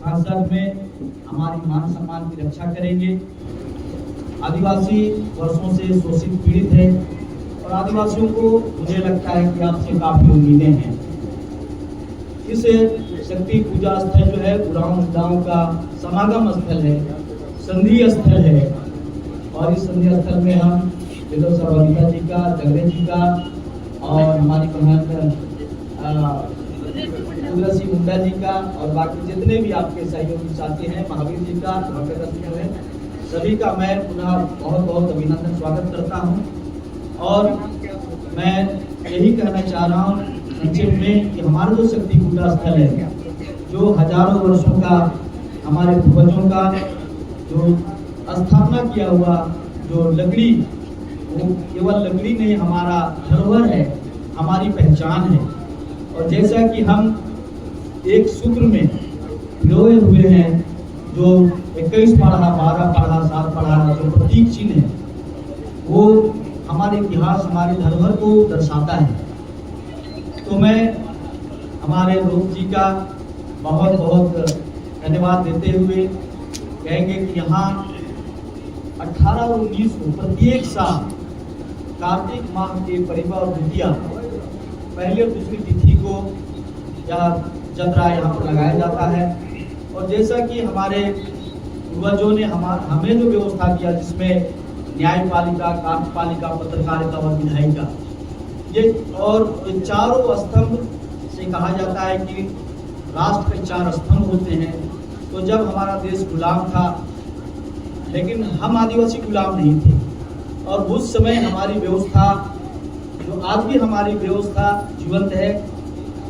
साथ साथ में हमारी मान सम्मान की रक्षा करेंगे। आदिवासी वर्षों से शोषित पीड़ित है और आदिवासियों को मुझे लगता है कि आपसे काफी उम्मीदें हैं। इस शक्ति पूजा स्थल जो है उरांव मुद्दाओं का समागम स्थल है, संधि स्थल है और इस संधि स्थल में हम विद्या जी का, जगरे जी का और हमारी महंत तुलसी मुंडा जी का और बाकी जितने भी आपके सहयोगी साथी हैं, महावीर जी का, है सभी का मैं पुनः बहुत बहुत अभिनंदन स्वागत करता हूं। और मैं यही कहना चाह रहा हूं संक्षेप में कि हमारा जो शक्ति पूजा स्थल है, जो हजारों वर्षों का हमारे पूर्वजों का जो स्थापना किया हुआ जो लकड़ी, वो केवल लकड़ी नहीं हमारा धरोहर है, हमारी पहचान है। और जैसा कि हम एक सूत्र में पिरोए हुए हैं जो 21 पढ़ा, 12 पढ़ा, 7 पढ़ा, जो प्रतीक चिन्ह है वो हमारे इतिहास, हमारे धरोहर को दर्शाता है। तो मैं हमारे लोक जी का बहुत बहुत धन्यवाद देते हुए कहेंगे कि यहाँ 18 और 19 को प्रत्येक साल कार्तिक माह के परिवार द्वितीया पहली और दूसरी तिथि को यह जतरा यहाँ पर लगाया जाता है। और जैसा कि हमारे पूर्वजों ने हमें जो व्यवस्था किया, जिसमें न्यायपालिका, कार्यपालिका, पत्रकारिता और विधायिका, ये और चारों स्तंभ से कहा जाता है कि राष्ट्र के 4 स्तंभ होते हैं। तो जब हमारा देश गुलाम था, लेकिन हम आदिवासी गुलाम नहीं थे और उस समय हमारी व्यवस्था जो आज भी हमारी व्यवस्था जीवंत है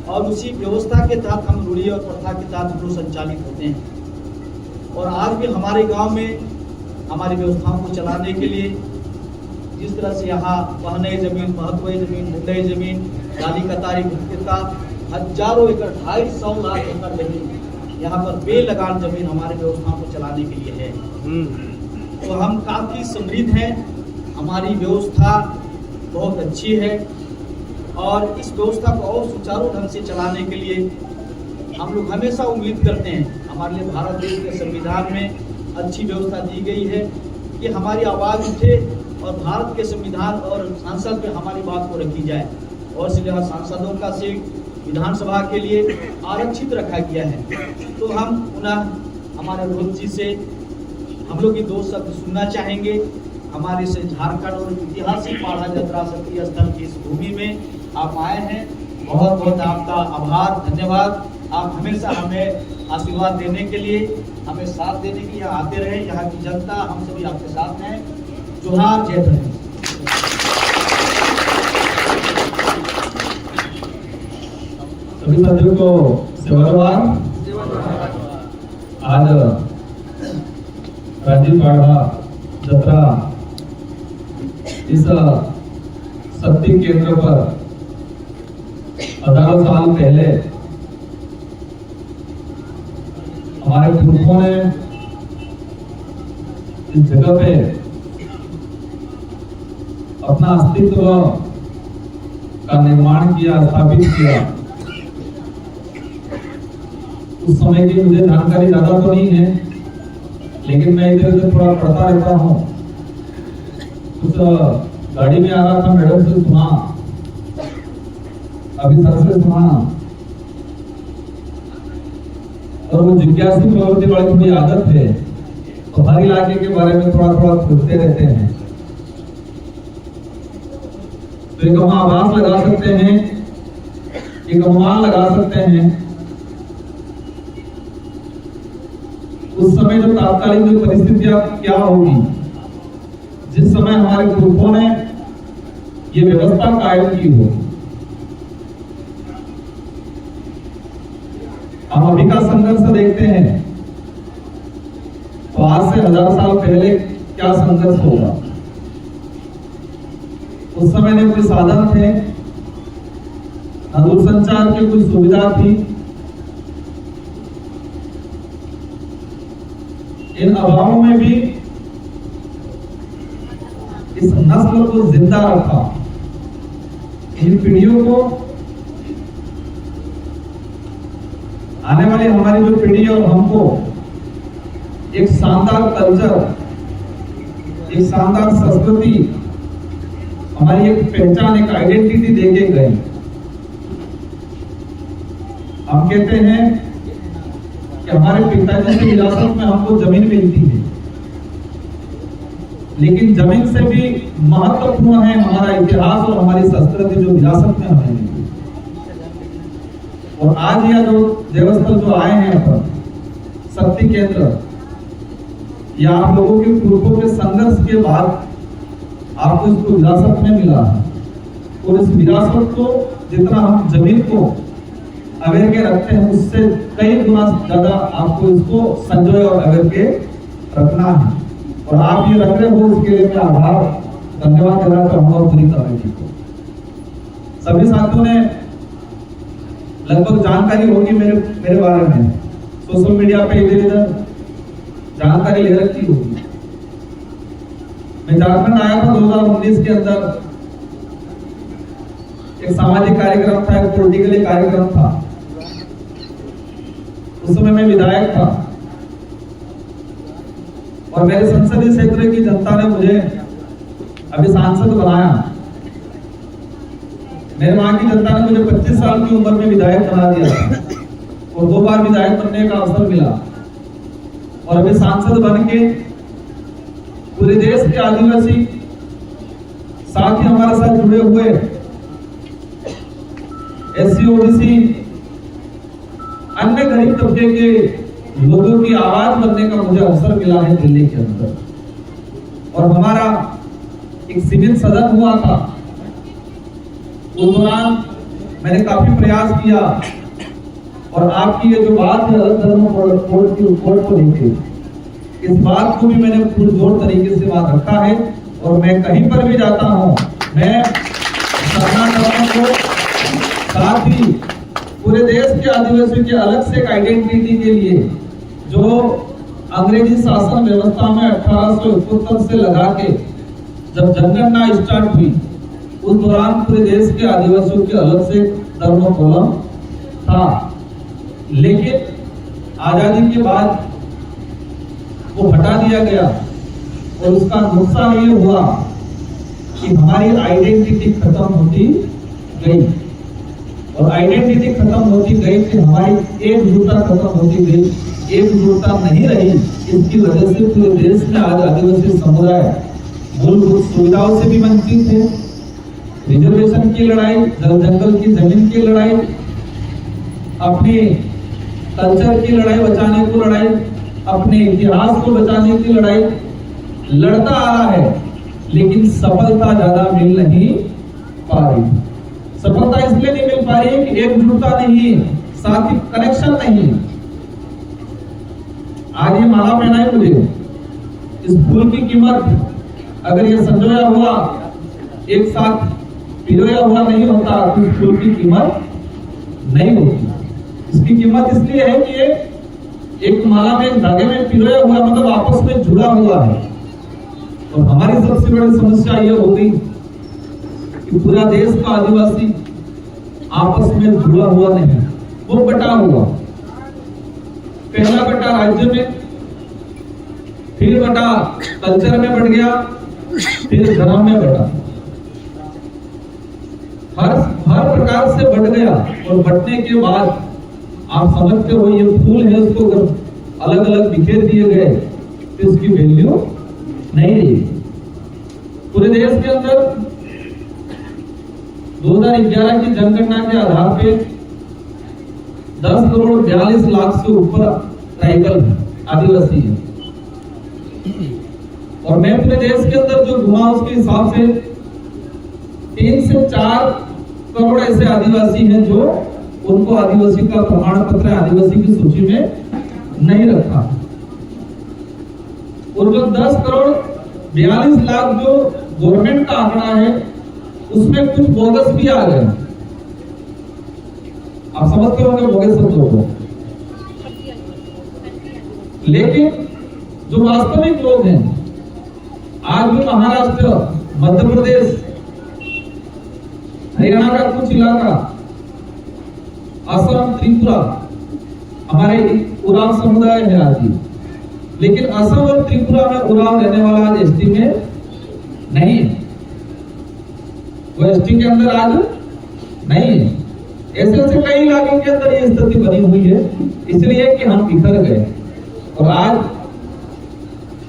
और उसी व्यवस्था के तहत हम रूढ़ी और प्रथा के तहत हम संचालित होते हैं। और आज भी हमारे गांव में हमारी व्यवस्थाओं को चलाने के लिए जिस तरह से यहाँ पहने जमीन, महत्वय जमीन, मुंडई जमीन, डाली कतारी भूमिका, हजारों एकड़, 250 लाख एकड़ जमीन यहाँ पर बेलगान जमीन हमारी व्यवस्थाओं को चलाने के लिए है। तो हम काफी समृद्ध हैं, हमारी व्यवस्था बहुत अच्छी है और इस व्यवस्था को और सुचारू ढंग से चलाने के लिए हम लोग हमेशा उम्मीद करते हैं। हमारे लिए भारत देश के संविधान में अच्छी व्यवस्था दी गई है कि हमारी आवाज़ उठे और भारत के संविधान और संसद में हमारी बात को रखी जाए। और इसलिए सांसदों का सीट विधानसभा के लिए आरक्षित रखा गया है। तो हम पुनः हमारे रोहित जी से हम लोग ये 2 शब्द सुनना चाहेंगे। हमारे से झारखंड और ऐतिहासिक पाढ़ा जतरा शक्ति स्थल की इस भूमि में आप आए हैं, बहुत बहुत आपका आभार, धन्यवाद। आप हमेशा हमें आशीर्वाद देने के लिए, हमें साथ देने के लिए यहाँ आते रहे। यहाँ की जनता, हम सभी आपके साथ हैं। जोहार, जय हिंद। सभी साथियों को सेवावार। आज राजीव पाढ़ा जतरा इस शक्ति केंद्र पर हजारों साल पहले हमारे पुरखों ने इस जगह पे अपना अस्तित्व का निर्माण किया, स्थापित किया। उस समय की मुझे जानकारी ज्यादा तो नहीं है, लेकिन मैं इधर उधर थोड़ा पढ़ता रहता हूँ। उस गाड़ी में आ रहा था, मैडम से सुना, अभी सर से सुना, और वो जिज्ञासु प्रवृत्ति वाली थोड़ी आदत है, तो हर इलाके के बारे में थोड़ा थोड़ा खोजते रहते हैं। तो एक हम आवाज लगा सकते हैं, एक अनुमान लगा सकते हैं उस समय जो तात्कालिक जो परिस्थितियां क्या होगी, जिस समय हमारे पुरखों ने ये व्यवस्था कायम की हो। हम अभी का संघर्ष देखते हैं तो आज से 1000 साल पहले क्या संघर्ष होगा। उस समय ने कोई साधन थे, न दूरसंचार की कोई सुविधा थी। इन अभावों में भी इस नस्ल को जिंदा रखा, इन पीढ़ियों को आने वाली हमारी जो पीढ़ी है और हमको एक शानदार कल्चर, एक शानदार संस्कृति, हमारी एक पहचान, एक आइडेंटिटी देके गए। हम कहते हैं कि हमारे पिताजी की विरासत में हमको जमीन मिलती है, लेकिन जमीन से भी महत्वपूर्ण है हमारा इतिहास और हमारी संस्कृति जो विरासत में हमें मिली। और आज यह जो देवस्थल जो आए हैं अपन शक्ति केंद्र, या आप लोगों के पूर्वों के संघर्ष के बाद आपको इसको विरासत में मिला है। और इस विरासत को जितना हम जमीन को अवेयर के रखते हैं, उससे कई गुना ज्यादा आपको इसको संजोए और अवेयर के रखना है। और आप ये रख रहे हो, इसके लिए मैं आभार धन्यवाद देना चाहूंगा पूरी कमेटी को। सभी साथियों ने लगभग जानकारी होगी मेरे बारे में, सोशल मीडिया पे इधर उधर जानकारी ले रखी होगी। मैं झारखंड आया था 2019 के अंदर, एक सामाजिक कार्यक्रम था, एक पॉलिटिकल कार्यक्रम था। उस समय मैं विधायक था और मेरे संसदीय क्षेत्र की जनता ने मुझे अभी सांसद बनाया। मेरे वहां की जनता ने मुझे 25 साल की उम्र में विधायक बना दिया और 2 बार विधायक बनने का अवसर मिला। और अभी सांसद बन के पूरे देश के आदिवासी साथ ही हमारे साथ जुड़े हुए एससी, ओबीसी, अन्य गरीब तबके के लोगों की आवाज बनने का मुझे अवसर मिला है दिल्ली के अंदर। और हमारा एक सिविल सदन हुआ था, उस दौरान मैंने काफी प्रयास किया और आपकी ये जो बात है अलग धर्म कोड को लेकर, इस बात को भी मैंने पुरजोर तरीके से बात रखा है। और मैं कहीं पर भी जाता हूं, मैं सरना धर्म को साथ ही पूरे देश के आदिवासियों की अलग से एक आइडेंटिटी के लिए जो अंग्रेजी शासन व्यवस्था में 1871 से लगा के जब जनगणना स्टार्ट हुई, उस दौरान पूरे देश के आदिवासियों के अलग से धर्म कॉलम था। लेकिन आजादी के बाद वो हटा दिया गया और उसका नुकसान ये हुआ कि हमारी आइडेंटिटी खत्म होती गई। और आइडेंटिटी खत्म होती गई कि हमारी एकजुटता खत्म होती गई, एकजुटता नहीं रही। इसकी वजह से पूरे देश में आज आदिवासी समुदाय मूलभूत सुविधाओं से भी वंचित है। रिजर्वेशन की लड़ाई, जंगल की जमीन की लड़ाई, अपने कल्चर की लड़ाई बचाने को लड़ाई, अपने इतिहास को बचाने की लड़ाई लड़ता आ रहा है, लेकिन सफलता ज्यादा मिल नहीं पा रही। सफलता इसलिए नहीं मिल पा रही है कि एकजुटता नहीं, साथ ही कनेक्शन नहीं। आज ये माला पहना है मुझे, इस फूल की कीमत अगर ये संजोया हुआ एक साथ पिरोया हुआ नहीं होता तो इस फूल की कीमत नहीं होती। इसकी कीमत इसलिए है कि ये एक माला में, धागे में पिरोया हुआ, मतलब आपस में जुड़ा हुआ है। और हमारी सबसे बड़ी समस्या ये हो गई कि पूरा देश का आदिवासी आपस में जुड़ा हुआ नहीं, वो बटा हुआ। पहला बटा राज्य में, फिर बटा कल्चर में बट गया, फिर धर्म में बटा, हर प्रकार से बढ़ गया। और बढ़ने के बाद आप समझते हो ये फूल है, उसको अगर अलग अलग बिखेर दिए गए तो इसकी वैल्यू नहीं रही। पूरे देश के अंदर 2011 की जनगणना के आधार पे 10 करोड़ 42 लाख से ऊपर ट्राइबल आदिवासी है। और मैं पूरे देश के अंदर जो घुमा उसके हिसाब से 3 से 4 करोड़ ऐसे आदिवासी हैं जो उनको आदिवासी का प्रमाण पत्र आदिवासी की सूची में नहीं रखा। और जो 10 करोड़ 42 लाख जो गवर्नमेंट का आंकड़ा है, उसमें कुछ बोगस भी आ गए। आप समझते होंगे बोगस शब्दों को, लेकिन जो वास्तविक लोग हैं, आज भी महाराष्ट्र, मध्य प्रदेश, हरियाणा का कुछ इलाका, असम, त्रिपुरा, हमारे उरांव समुदाय है आज, लेकिन असम और त्रिपुरा में उरांव रहने वाला आज एसटी में नहीं है, वो एसटी के अंदर आज नहीं है। ऐसे ऐसे कई इलाकों के अंदर ये स्थिति बनी हुई है, इसलिए कि हम बिखर गए। और आज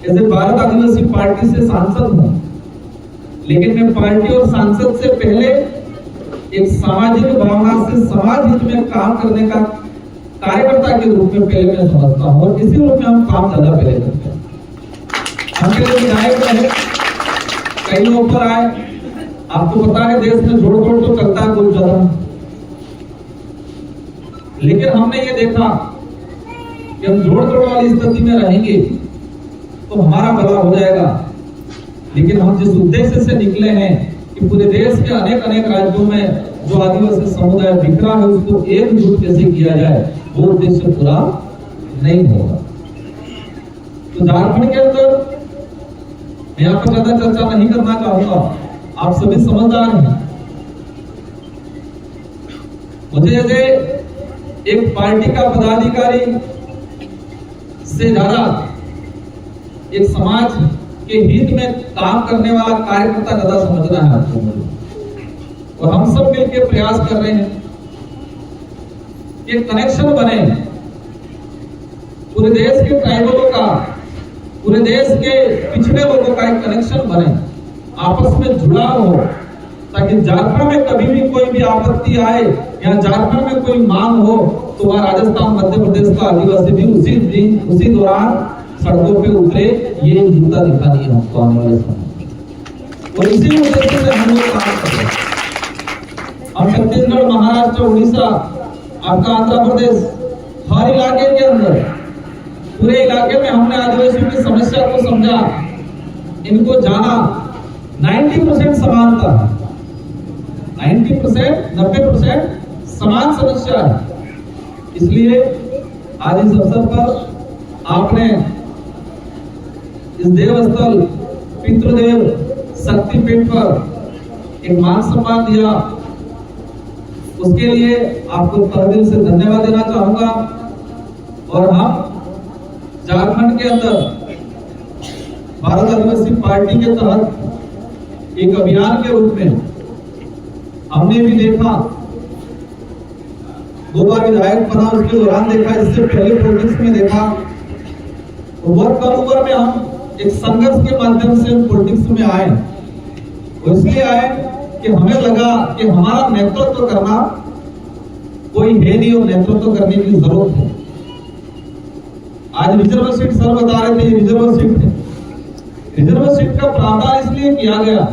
ऐसे भारत आदिवासी पार्टी से सांसद हूं, लेकिन मैं पार्टी और सांसद से पहले एक सामाजिक भावना से समाज हित में काम करने का कार्यकर्ता के रूप में पहले मैं समझता हूं, और इसी रूप में हम काम ज्यादा पहले करते हैं। हम पहले विधायक रहे, कई लोग ऊपर आए, आपको पता है देश में जोड़ तोड़ तो चलता है बहुत ज्यादा, लेकिन हमने ये देखा कि हम जोड़ तोड़ वाली स्थिति में रहेंगे तो हमारा भला हो जाएगा। लेकिन हम जिस उद्देश्य से निकले हैं कि पूरे देश के अनेक अनेक राज्यों में जो आदिवासी समुदाय बिखरा है उसको एकजुट कैसे किया जाए, वो उद्देश्य पूरा नहीं होगा। तो झारखंड के अंदर मैं यहाँ पर ज्यादा चर्चा नहीं करना चाहूंगा, आप सभी समझदार हैं। मुझे जैसे एक पार्टी का पदाधिकारी से ज्यादा एक समाज के हित में काम करने वाला कार्यकर्ता ज्यादा समझना है आपको मुझे, और हम सब मिलकर प्रयास कर रहे हैं कि कनेक्शन बने पूरे देश के ट्राइबलों का, पूरे देश के पिछड़े लोगों का एक कनेक्शन बने, आपस में जुड़ाव हो, ताकि झारखंड में कभी भी कोई भी आपत्ति आए या झारखंड में कोई मांग हो तो वह राजस्थान मध्य प्रदेश का आदिवासी भी उसी दौरान सड़कों पे उतरे, ये जूता दिखानी है हमको आने वाले समय। और इसी उद्देश्य से हम लोग काम कर रहे हैं। हम छत्तीसगढ़, महाराष्ट्र, उड़ीसा, आपका आंध्र प्रदेश, हर इलाके के अंदर, पूरे इलाके में हमने आदिवासियों की समस्या को समझा, इनको जाना। 90% समानता है, 90% समान समस्या है। इसलिए आज इस अवसर पर आपने इस देवस्थल पितृदेव शक्तिपीठ पर एक मान सम्मान दिया, उसके लिए आपको तहे दिल से धन्यवाद देना चाहूंगा। और हम झारखंड के अंदर भारत आदिवासी पार्टी के तहत एक अभियान के रूप में हमने भी देखा, 2 बार विधायक बना, उसके दौरान देखा, इससे पहले पॉलिटिक्स में देखा, तो बहुत कम उम्र में हम एक संघर्ष के माध्यम से पॉलिटिक्स में आए। और इसलिए आए कि हमें लगा कि हमारा नेतृत्व करना कोई है नहीं और नेतृत्व करने की जरूरत है। आज रिजर्व सीट सर बता रहे थे, ये रिजर्व सीट है। रिजर्व सीट का प्रावधान इसलिए किया गया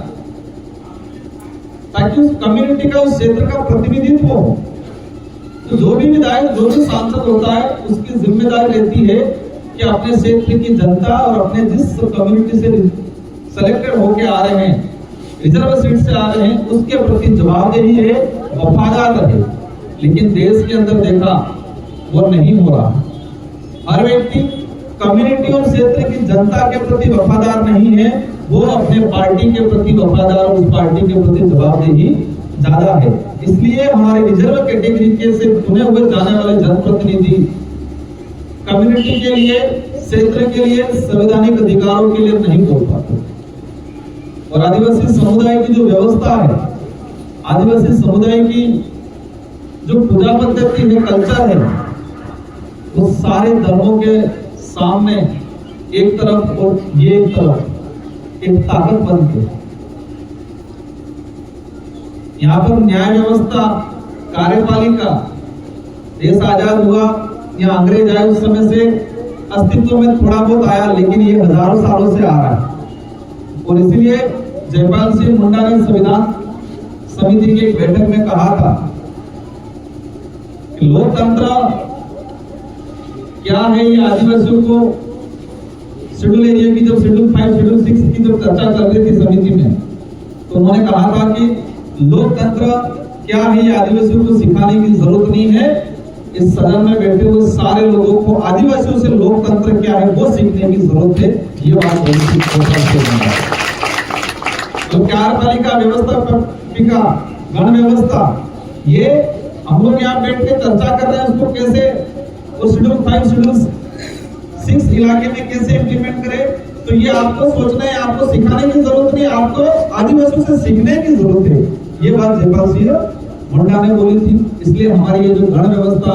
ताकि उस कम्युनिटी का, उस क्षेत्र का प्रतिनिधित्व हो। तो जो भी विधायक, जो भी सांसद होता है, उसकी जिम्मेदारी रहती है कि अपने क्षेत्र की जनता और अपने जिस कम्युनिटी से सेलेक्टेड होके आ रहे हैं, रिजर्व सीट से आ रहे हैं, उसके प्रति जवाबदेही है, वफादार रहे। लेकिन देश के अंदर देखा वो नहीं हो रहा। हर व्यक्ति कम्युनिटी और क्षेत्र की जनता के प्रति वफादार नहीं है, वो अपने पार्टी के प्रति वफादार और उस पार्टी के प्रति जवाबदेही ज्यादा है। इसलिए हमारे रिजर्व कैटेगरी के से चुने हुए जाने वाले जनप्रतिनिधि कम्युनिटी के लिए, क्षेत्र के लिए, संवैधानिक अधिकारों के लिए नहीं बोल पाते। और आदिवासी समुदाय की जो व्यवस्था है, आदिवासी समुदाय की जो पूजा पद्धति है, कल्चर है, वो सारे धर्मों के सामने एक तरफ और ये एक तरफ एक ताकत बनती है। यहाँ पर न्याय व्यवस्था, कार्यपालिका, देश आजाद हुआ या अंग्रेज आए, उस समय से अस्तित्व में थोड़ा बहुत आया, लेकिन ये हजारों सालों से आ रहा है। और इसीलिए जयपाल सिंह मुंडा ने संविधान समिति की एक बैठक में कहा था कि लोकतंत्र क्या है, ये आदिवासियों को शेड्यूल एरिया की, जब शेड्यूल 5, शेड्यूल 6 की जब चर्चा चल रही थी समिति में, तो उन्होंने कहा था कि लोकतंत्र क्या है, ये आदिवासियों को सिखाने की जरूरत नहीं है। इस सदन में बैठे हुए सारे लोगों को आदिवासियों से लोकतंत्र क्या है वो सीखने की जरूरत है। ये बात तो कार्यपालिका व्यवस्था, गण व्यवस्था, ये हम लोग यहाँ बैठ के चर्चा कर रहे हैं, उसको कैसे और शेड्यूल 5 शेड्यूल 6 इलाके में कैसे इम्प्लीमेंट करें, तो ये आपको सोचना है, आपको सिखाने की जरूरत नहीं, आपको आदिवासियों से सीखने की जरूरत है। ये बात जयपाल सिंह मुंडा ने बोली थी। इसलिए हमारी ये जो गण व्यवस्था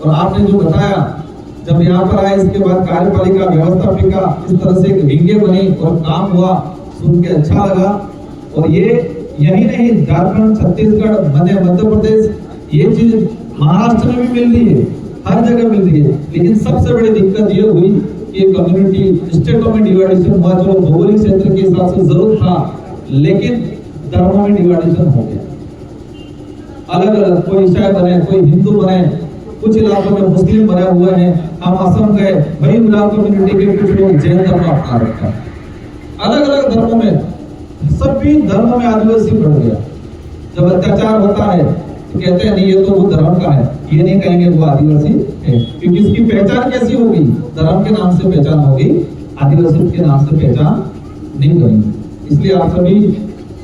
और आपने जो बताया, जब यहाँ पर आए इसके बाद कार्यपालिका व्यवस्थापिका इस तरह से विंगे बनी और काम हुआ, सुन के अच्छा लगा। और ये यही नहीं, झारखंड, छत्तीसगढ़, मध्य प्रदेश, ये चीज महाराष्ट्र में भी मिल रही है, हर जगह मिल रही है। लेकिन सबसे बड़ी दिक्कत ये हुई कि कम्युनिटी स्टेटों में डिवाइडेशन हुआ, जो भौगोलिक क्षेत्र के हिसाब से जरूर था, लेकिन धर्मों में डिवाइडेशन हो गया। अलग अलग, कोई ईसाई बने, कोई हिंदू बने, कुछ इलाकों में मुस्लिम बने हुए हैं। हम असम गए, वही उराव कम्युनिटी के कुछ लोग जैन धर्म अपना रखा। अलग अलग धर्मों में, सभी धर्मों में आदिवासी बढ़ गया। जब अत्याचार होता है तो कहते हैं नहीं ये तो वो धर्म का है, ये नहीं कहेंगे वो आदिवासी है, क्योंकि इसकी पहचान कैसी होगी? धर्म के नाम से पहचान होगी, आदिवासी के नाम से पहचान नहीं करेंगे। इसलिए आप सभी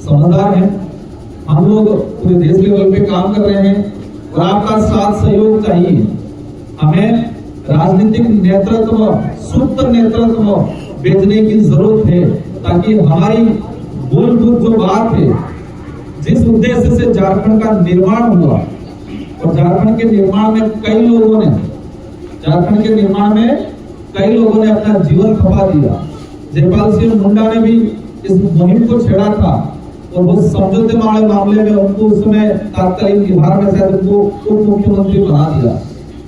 समझदार हैं, हम लोग पूरे देश लेवल पे काम कर रहे हैं और आपका साथ सहयोग चाहिए। हमें राजनीतिक नेतृत्व, सूत्र नेतृत्व भेजने की जरूरत है, ताकि हमारी मूलभूत जो बात है, जिस उद्देश्य से झारखंड का निर्माण हुआ, और झारखंड के निर्माण में कई लोगों ने, झारखंड के निर्माण में कई लोगों ने अपना जीवन खपा दिया। जयपाल सिंह मुंडा ने भी इस मुहिम को छेड़ा था और वो समझौते वाले मामले में उनको उस समय तात्कालिक बिहार में शायद उनको उप मुख्यमंत्री बना दिया।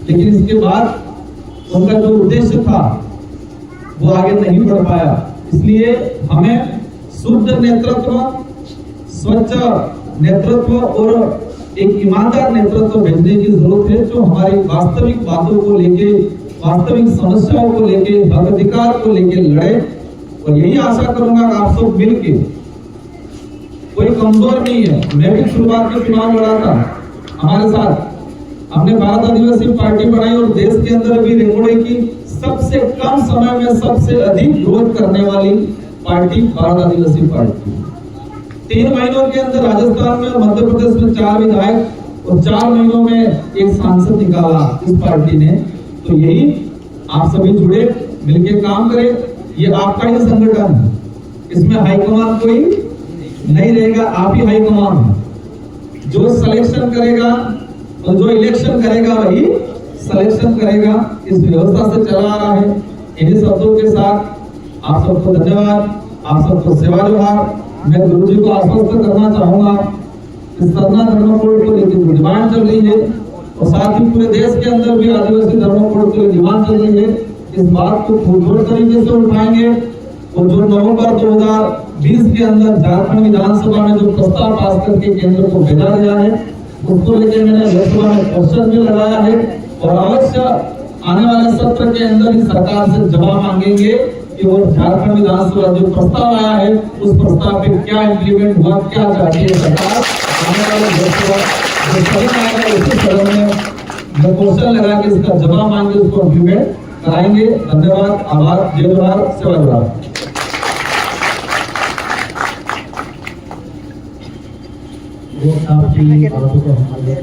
लेकिन इसके बाद उनका जो उद्देश्य था वो आगे नहीं बढ़ पाया। इसलिए हमें शुद्ध नेतृत्व, स्वच्छ नेतृत्व और एक ईमानदार नेतृत्व भेजने की जरूरत है, जो हमारी वास्तविक बातों को लेके, वास्तविक समस्याओं को लेके, हक अधिकार को लेके लड़े। और यही आशा करूंगा कि आप सब मिलके, कोई कमजोर नहीं है, मैं भी शुरुआत में चुनाव लड़ा था, हमारे साथ हमने भारत आदिवासी पार्टी बनाई और देश के अंदर भी रेंगोड़े की सबसे कम समय में सबसे अधिक ग्रोथ करने वाली पार्टी भारत आदिवासी पार्टी। 3 महीनों के अंदर राजस्थान में और मध्य प्रदेश में 4 विधायक और 4 महीनों में एक सांसद निकाला इस पार्टी ने। तो यही आप सभी जुड़े, मिलके काम करें। ये आपका ही संगठन है, इसमें हाईकमान कोई नहीं रहेगा, आप ही हाईकमान है। जो सिलेक्शन करेगा और जो इलेक्शन करेगा वही सिलेक्शन करेगा। इस व्यवस्था से चला आ रहा है। इन्हीं शब्दों के साथ आप सबको धन्यवाद, आप सबको सेवा जोहार। मैं गुरु जी को आश्वस्त करना चाहूंगा, इस सरना धर्म कोड को लेकर जो डिमांड चल रही है, और साथ ही पूरे देश के अंदर भी आदिवासी धर्म कोड की डिमांड चल रही है, इस बात को पुरजोर तरीके से उठाएंगे। और जो नवंबर 2020 के अंदर झारखंड विधानसभा में जो प्रस्ताव पास करके केंद्र को भेजा गया है, उसको लेकर मैंने लोकसभा में क्वेश्चन भी लगाया है, और अवश्य आने वाले सत्र के अंदर ही सरकार से जवाब मांगेंगे कि वो झारखंड विधानसभा जो प्रस्ताव आया है, उस प्रस्ताव पे क्या इम्प्लीमेंट हुआ, क्या चाहती है सरकार। आने वाले लोकसभा जो सदन आएगा उसी सदन में मैं क्वेश्चन लगा के इसका जवाब मांगे उसको इम्प्लीमेंट कराएंगे। धन्यवाद, आभार, जय जोहार, सेवा जोहार। वो आपकी बातों को हमारे